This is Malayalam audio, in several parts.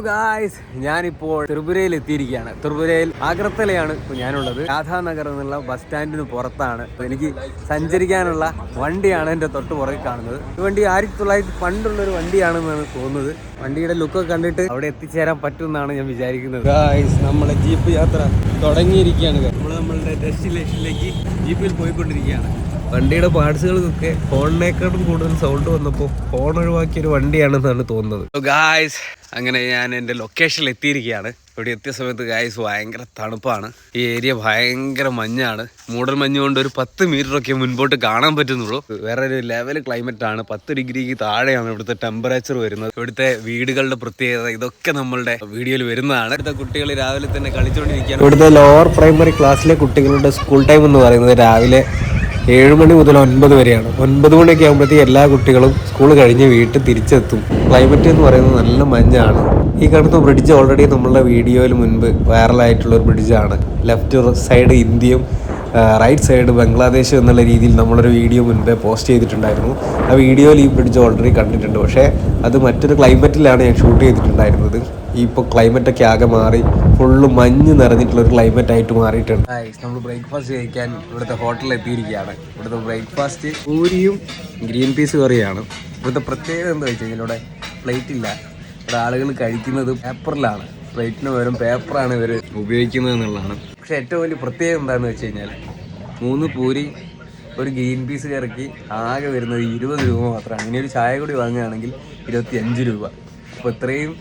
ഗായ്സ്, ഞാനിപ്പോൾ ത്രിപുരയിൽ എത്തിയിരിക്കുകയാണ്. ത്രിപുരയിൽ ആഗ്രത്തലയാണ് ഇപ്പോൾ ഞാനുള്ളത്. രാധാനഗർ എന്നുള്ള ബസ് സ്റ്റാൻഡിന് പുറത്താണ്. എനിക്ക് സഞ്ചരിക്കാനുള്ള വണ്ടിയാണ് എൻ്റെ തൊട്ട് പുറകെ കാണുന്നത്. ഈ വണ്ടി 1900 പണ്ടുള്ളൊരു വണ്ടിയാണെന്നാണ് തോന്നുന്നത്. വണ്ടിയുടെ ലുക്കൊക്കെ കണ്ടിട്ട് അവിടെ എത്തിച്ചേരാൻ പറ്റുമെന്നാണ് ഞാൻ വിചാരിക്കുന്നത്. ഗായ്സ്, നമ്മളെ ജീപ്പ് യാത്ര തുടങ്ങിയിരിക്കുകയാണ്. നമ്മളുടെ ഡെസ്റ്റിനേഷനിലേക്ക് ജീപ്പിൽ പോയിക്കൊണ്ടിരിക്കുകയാണ്. വണ്ടിയുടെ പാർട്സുകൾക്കൊക്കെ ഹോണിനേക്കാളും കൂടുതൽ സൗണ്ട് വന്നപ്പോൾ ഹോൺ ഒഴിവാക്കിയൊരു വണ്ടിയാണെന്നാണ് തോന്നുന്നത്. ഗായ്സ്, അങ്ങനെ ഞാൻ എൻ്റെ ലൊക്കേഷനിൽ എത്തിയിരിക്കുകയാണ്. ഇവിടെ എത്തിയ സമയത്ത് ഗായ്സ് ഭയങ്കര തണുപ്പാണ്. ഈ ഏരിയ ഭയങ്കര മഞ്ഞാണ്. മൂടൽ മഞ്ഞ് കൊണ്ട് ഒരു 10 മീറ്ററൊക്കെ മുൻപോട്ട് കാണാൻ പറ്റുന്നുള്ളൂ. വേറെ ഒരു ലെവൽ ക്ലൈമറ്റ് ആണ്. 10 ഡിഗ്രിക്ക് താഴെയാണ് ഇവിടുത്തെ ടെമ്പറേച്ചർ വരുന്നത്. ഇവിടുത്തെ വീടുകളുടെ പ്രത്യേകത ഇതൊക്കെ നമ്മളുടെ വീഡിയോയിൽ വരുന്നതാണ്. ഇവിടുത്തെ കുട്ടികൾ രാവിലെ തന്നെ കളിച്ചുകൊണ്ടിരിക്കുകയാണ്. ഇവിടുത്തെ ലോവർ പ്രൈമറി ക്ലാസ്സിലെ കുട്ടികളുടെ സ്കൂൾ ടൈം എന്ന് പറയുന്നത് രാവിലെ 7 മണി മുതൽ 9 വരെയാണ്. 9 മണിയൊക്കെ ആകുമ്പോഴത്തേക്ക് എല്ലാ കുട്ടികളും സ്കൂൾ കഴിഞ്ഞ് വീട്ടിൽ തിരിച്ചെത്തും. ക്ലൈമറ്റ് എന്ന് പറയുന്നത് നല്ല മഞ്ഞാണ്. ഈ കാണുന്ന ബ്രിഡ്ജ് ഓൾറെഡി നമ്മളുടെ വീഡിയോയിൽ മുൻപ് വൈറലായിട്ടുള്ള ഒരു ബ്രിഡ്ജാണ്. ലെഫ്റ്റ് സൈഡ് ഇന്ത്യയും റൈറ്റ് സൈഡ് ബംഗ്ലാദേശ് എന്നുള്ള രീതിയിൽ നമ്മളൊരു വീഡിയോ മുൻപേ പോസ്റ്റ് ചെയ്തിട്ടുണ്ടായിരുന്നു. ആ വീഡിയോയിൽ ഈ ബ്രിഡ്ജ് ഓൾറെഡി കണ്ടിട്ടുണ്ട്. പക്ഷേ അത് മറ്റൊരു ക്ലൈമറ്റിലാണ് ഞാൻ ഷൂട്ട് ചെയ്തിട്ടുണ്ടായിരുന്നത്. ഇപ്പോൾ ക്ലൈമറ്റൊക്കെ ആകെ മാറി ഫുള്ള് മഞ്ഞ് നിറഞ്ഞിട്ടുള്ളൊരു ക്ലൈമറ്റ് ആയിട്ട് മാറിയിട്ടുണ്ട്. നമ്മൾ ബ്രേക്ക്ഫാസ്റ്റ് കഴിക്കാൻ ഇവിടുത്തെ ഹോട്ടലിൽ എത്തിയിരിക്കുകയാണ്. ഇവിടുത്തെ ബ്രേക്ക്ഫാസ്റ്റ് പൂരിയും ഗ്രീൻ പീസ് കറിയാണ്. ഇവിടുത്തെ പ്രത്യേകത എന്താ വെച്ച് കഴിഞ്ഞാൽ ഇവിടെ പ്ലേറ്റ് ഇല്ല. ഇവിടെ ആളുകൾ കഴിക്കുന്നത് പേപ്പറിലാണ്. പ്ലേറ്റിന് പകരം പേപ്പറാണ് ഇവർ ഉപയോഗിക്കുന്നത് എന്നുള്ളതാണ്. പക്ഷേ ഏറ്റവും വലിയ പ്രത്യേകത എന്താണെന്ന് വെച്ച് കഴിഞ്ഞാൽ 3 പൂരി ഒരു ഗ്രീൻ പീസ് കറിക്ക് ആകെ വരുന്നത് 20 രൂപ മാത്രമാണ്. ഇനി ഒരു ചായ കൂടി വാങ്ങുകയാണെങ്കിൽ 25 രൂപ. അപ്പോൾ ഇത്രയും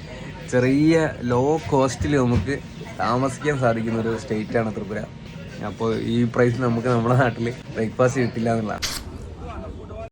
ചെറിയ ലോ കോസ്റ്റിൽ നമുക്ക് താമസിക്കാൻ സാധിക്കുന്ന ഒരു സ്റ്റേറ്റാണ് ത്രിപുര. അപ്പോൾ ഈ പ്രൈസിൽ നമുക്ക് നമ്മുടെ നാട്ടിൽ ബ്രേക്ക്ഫാസ്റ്റ് കിട്ടില്ല എന്നുള്ളതാണ്.